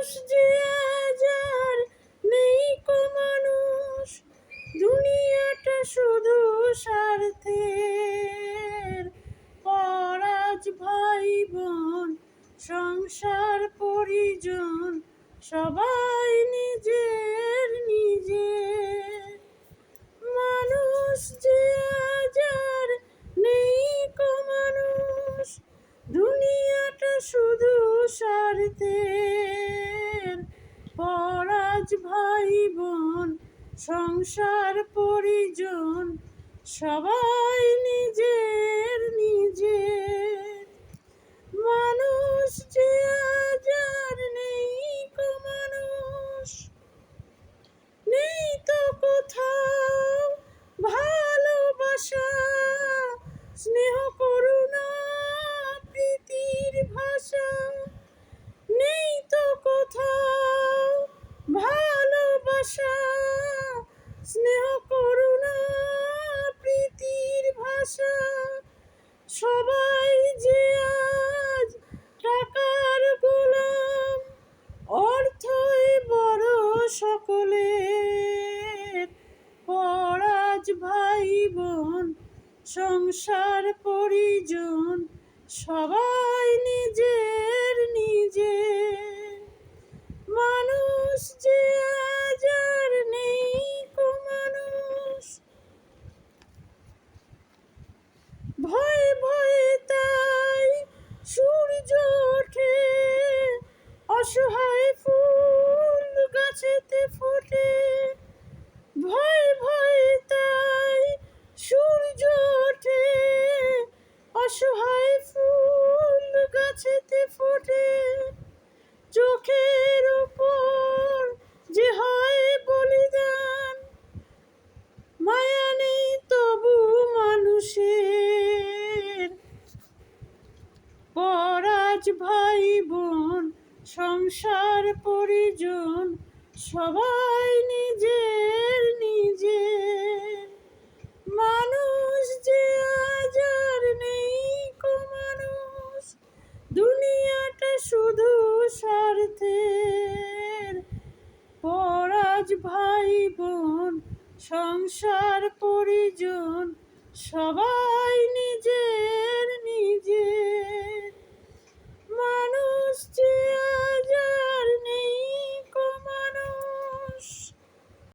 মানুষ যে আজ আর নেই কো মানুষ, দুনিয়াটা শুধু স্বার্থের। পরাজ ভাই বোন সংসার পরিজন সবাই নিজের নিজের। মানুষ যে আজ আর নেই কো মানুষ, দুনিয়াটা শুধু স্বার্থের। পরাজ ভাই বোন সংসার পরিজন সবাই নিজের নিজের। মানুষ যে আজ আর নেই কো মানুষ, নেই তো কোথাও ভালোবাসা, স্নেহ করুণা প্রীতির ভাষা। নেই তো কোথাও ভালোবাসা, স্নেহ করুণা প্রীতির ভাষা। সবাই যে আজ টাকার গোলাম, অর্থই বড় সকলের। পরাজ ভাই বোন সংসার পরিজন সবাই নিজের নিজের। মানুষ যে আজ আর নেই কো মানুষ, ভয়ে ভয়ে তাই সূর্য ওঠে, অসহায় ফুল গাছেতে ফোটে। ভয়ে ভয়ে তাই সূর্য ওঠে, অসহায় ফুল গাছেতে ফোটে। চোখের উপর যে হয় বলিদান, মায়া নেই তবু মানুষের। পরাজ ভাই বোন সংসার পরিজন সবাই নিজের নিজের। মানুষ যে আজ আর নেই কো মানুষ, দুনিয়াটা শুধু স্বার্থের। পরাজ ভাই বোন সংসার পরিজন সবাই